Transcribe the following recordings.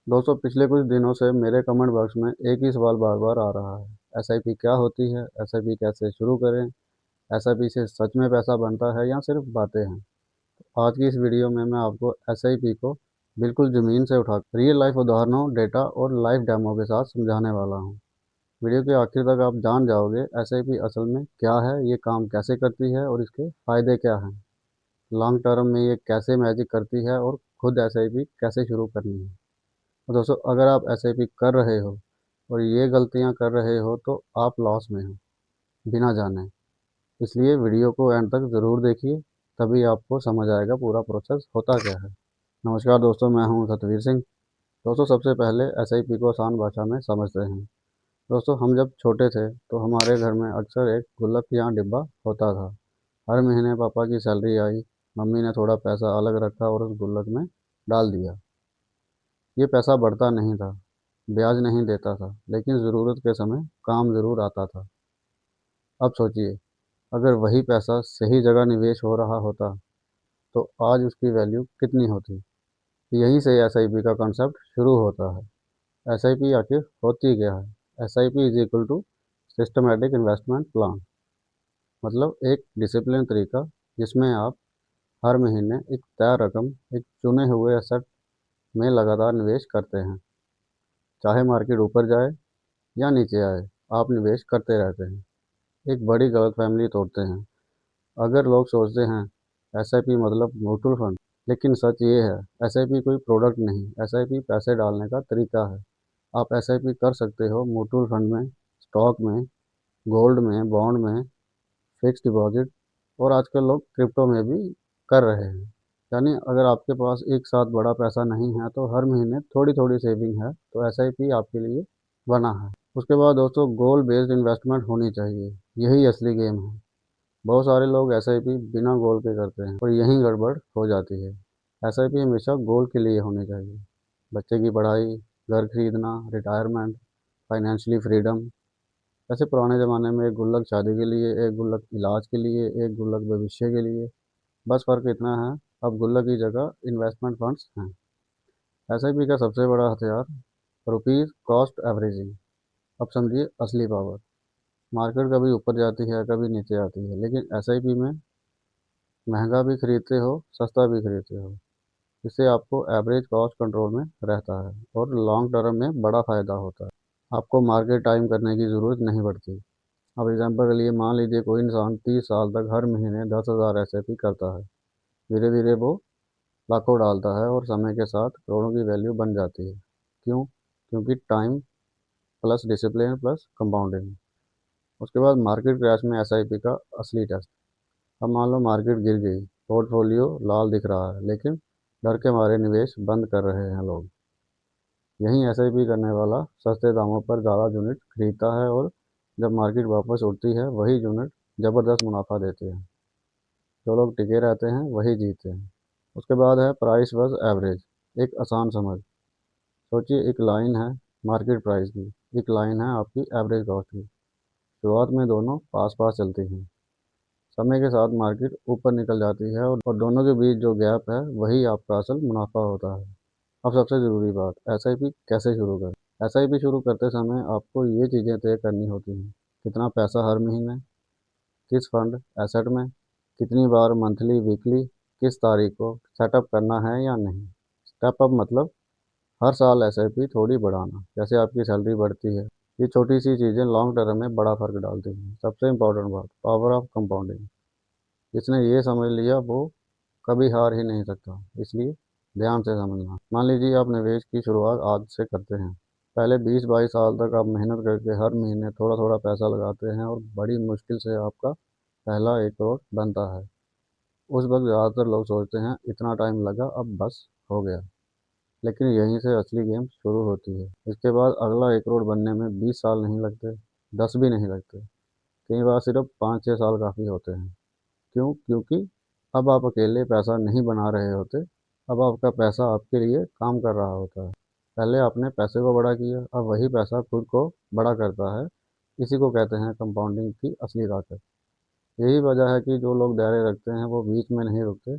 दोस्तों, पिछले कुछ दिनों से मेरे कमेंट बॉक्स में एक ही सवाल बार बार आ रहा है। एसआईपी क्या होती है? एसआईपी कैसे शुरू करें? एसआईपी से सच में पैसा बनता है या सिर्फ बातें हैं? आज की इस वीडियो में मैं आपको एसआईपी को बिल्कुल ज़मीन से उठा रियल लाइफ उदाहरणों, डेटा और लाइव डेमो के साथ समझाने वाला हूँ। वीडियो के आखिर तक आप जान जाओगे एसआईपी असल में क्या है, ये काम कैसे करती है और इसके फ़ायदे क्या हैं। लॉन्ग टर्म में ये कैसे मैजिक करती है और खुद एसआईपी कैसे शुरू करनी है। तो दोस्तों, अगर आप एसआईपी कर रहे हो और ये गलतियां कर रहे हो तो आप लॉस में हो बिना जाने। इसलिए वीडियो को एंड तक ज़रूर देखिए, तभी आपको समझ आएगा पूरा प्रोसेस होता क्या है। नमस्कार दोस्तों, मैं हूं सतवीर सिंह। दोस्तों, सबसे पहले एसआईपी को आसान भाषा में समझते हैं। दोस्तों, हम जब छोटे थे तो हमारे घर में अक्सर एक गुल्लक या डिब्बा होता था। हर महीने पापा की सैलरी आई, मम्मी ने थोड़ा पैसा अलग रखा और उस गुल्लक में डाल दिया। ये पैसा बढ़ता नहीं था, ब्याज नहीं देता था, लेकिन ज़रूरत के समय काम ज़रूर आता था। अब सोचिए, अगर वही पैसा सही जगह निवेश हो रहा होता तो आज उसकी वैल्यू कितनी होती। यहीं से एसआईपी का कॉन्सेप्ट शुरू होता है। एसआईपी आखिर होती क्या है? SIP is equal to systematic investment plan. मतलब एक डिसिप्लिन तरीका जिसमें आप हर महीने एक तय रकम एक चुने हुए एसेट में लगातार निवेश करते हैं। चाहे मार्केट ऊपर जाए या नीचे आए, आप निवेश करते रहते हैं। एक बड़ी गलतफहमी तोड़ते हैं। अगर लोग सोचते हैं एसआईपी मतलब म्यूचुअल फंड, लेकिन सच ये है, एसआईपी कोई प्रोडक्ट नहीं, एसआईपी पैसे डालने का तरीका है। आप एसआईपी कर सकते हो म्यूचुअल फंड में, स्टॉक में, गोल्ड में, बॉन्ड में, फिक्स डिपॉजिट और आजकल लोग क्रिप्टो में भी कर रहे हैं। यानी अगर आपके पास एक साथ बड़ा पैसा नहीं है तो हर महीने थोड़ी थोड़ी सेविंग है तो एसआईपी आपके लिए बना है। उसके बाद दोस्तों, गोल बेस्ड इन्वेस्टमेंट होनी चाहिए। यही असली गेम है। बहुत सारे लोग एसआईपी बिना गोल के करते हैं और यही गड़बड़ हो जाती है। एसआईपी हमेशा गोल के लिए होनी चाहिए। बच्चे की पढ़ाई, घर खरीदना, रिटायरमेंट, फाइनेंशियली फ्रीडम। वैसे पुराने ज़माने में एक गुल्लक शादी के लिए, एक गुल्लक इलाज के लिए, एक गुल्लक भविष्य के लिए। बस फ़र्क इतना है, अब गुल्लक की जगह इन्वेस्टमेंट फंड्स हैं। एसआईपी का सबसे बड़ा हथियार रुपीज़ कॉस्ट एवरेजिंग। अब समझिए असली पावर। मार्केट कभी ऊपर जाती है, कभी नीचे आती है, लेकिन एसआईपी में महंगा भी खरीदते हो, सस्ता भी खरीदते हो। इससे आपको एवरेज कॉस्ट कंट्रोल में रहता है और लॉन्ग टर्म में बड़ा फ़ायदा होता है। आपको मार्केट टाइम करने की ज़रूरत नहीं पड़ती। अब एग्जांपल के लिए मान लीजिए कोई इंसान 30 साल तक हर महीने 10,000 एसआईपी करता है। धीरे धीरे वो लाखों डालता है और समय के साथ करोड़ों की वैल्यू बन जाती है। क्यों? क्योंकि time plus discipline plus compounding. उसके बाद मार्केट क्रैश में एसआईपी का असली टेस्ट। अब मान लो मार्केट गिर गई, पोर्टफोलियो लाल दिख रहा है, लेकिन डर के मारे निवेश बंद कर रहे हैं लोग। यहीं एसआईपी करने वाला सस्ते दामों पर ज़्यादा यूनिट खरीदता है और जब मार्केट वापस उठती है वही यूनिट ज़बरदस्त मुनाफा देते हैं। जो लोग टिके रहते हैं वही जीतते हैं। उसके बाद है प्राइस वर्स एवरेज। एक आसान समझ। सोचिए, एक लाइन है मार्केट प्राइस की, एक लाइन है आपकी एवरेज कॉस्ट की। शुरुआत में दोनों पास पास चलती हैं। समय के साथ मार्केट ऊपर निकल जाती है और दोनों के बीच जो गैप है वही आपका असल मुनाफा होता है। अब सबसे ज़रूरी बात, एसआईपी कैसे शुरू करें। एसआईपी शुरू करते समय आपको ये चीज़ें तय करनी होती हैं। कितना पैसा हर महीने, किस फंड एसेट में, कितनी बार मंथली वीकली, किस तारीख को सेटअप करना है या नहीं। स्टेप अप मतलब हर साल एसआईपी थोड़ी बढ़ाना, जैसे आपकी सैलरी बढ़ती है। ये छोटी सी चीज़ें लॉन्ग टर्म में बड़ा फर्क डालती हैं। सबसे इम्पोर्टेंट बात, पावर ऑफ कंपाउंडिंग। जिसने ये समझ लिया वो कभी हार ही नहीं सकता। इसलिए ध्यान से समझना। मान लीजिए आप निवेश की शुरुआत आज से करते हैं। पहले 20-22 साल तक आप मेहनत करके हर महीने थोड़ा थोड़ा पैसा लगाते हैं और बड़ी मुश्किल से आपका पहला 1 करोड़ बनता है। उस वक्त ज़्यादातर लोग सोचते हैं इतना टाइम लगा, अब बस हो गया। लेकिन यहीं से असली गेम शुरू होती है। इसके बाद अगला 1 करोड़ बनने में 20 साल नहीं लगते, 10 भी नहीं लगते। कई बार सिर्फ 5-6 साल काफ़ी होते हैं। क्यों? क्योंकि अब आप अकेले पैसा नहीं बना रहे होते, अब आपका पैसा आपके लिए काम कर रहा होता है। पहले आपने पैसे को बड़ा किया, अब वही पैसा खुद को बड़ा करता है। इसी को कहते हैं कंपाउंडिंग की असली ताकत। यही वजह है कि जो लोग दायरे रखते हैं वो बीच में नहीं रुकते।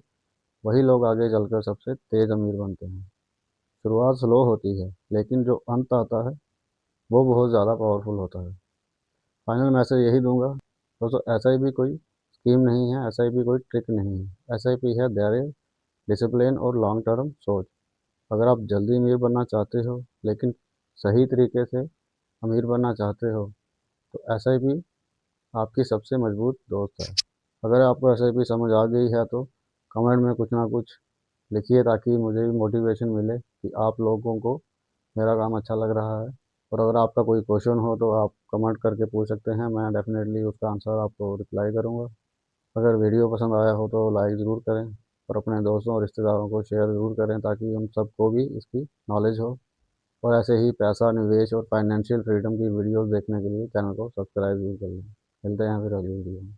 वही लोग आगे चलकर सबसे तेज अमीर बनते हैं। शुरुआत स्लो होती है, लेकिन जो अंत आता है वो बहुत ज़्यादा पावरफुल होता है। फाइनल मैसेज यही दूंगा दोस्तों, एसआईपी कोई स्कीम नहीं है, एसआईपी कोई ट्रिक नहीं है। एसआईपी है धैर्य, डिसिप्लिन और लॉन्ग टर्म सोच। अगर आप जल्दी अमीर बनना चाहते हो लेकिन सही तरीके से अमीर बनना चाहते हो तो एसआईपी आपकी सबसे मजबूत दोस्त है। अगर आपको एसआईपी समझ आ गई है तो कमेंट में कुछ ना कुछ लिखिए, ताकि मुझे भी मोटिवेशन मिले कि आप लोगों को मेरा काम अच्छा लग रहा है। और अगर आपका कोई क्वेश्चन हो तो आप कमेंट करके पूछ सकते हैं, मैं डेफिनेटली उसका आंसर आपको रिप्लाई करूँगा। अगर वीडियो पसंद आया हो तो लाइक ज़रूर करें और अपने दोस्तों और रिश्तेदारों को शेयर ज़रूर करें, ताकि हम सबको भी इसकी नॉलेज हो। और ऐसे ही पैसा, निवेश और फाइनेंशियल फ्रीडम की वीडियोस देखने के लिए चैनल को सब्सक्राइब जरूर कर लें। मिलते हैं फिर अगली वीडियो में।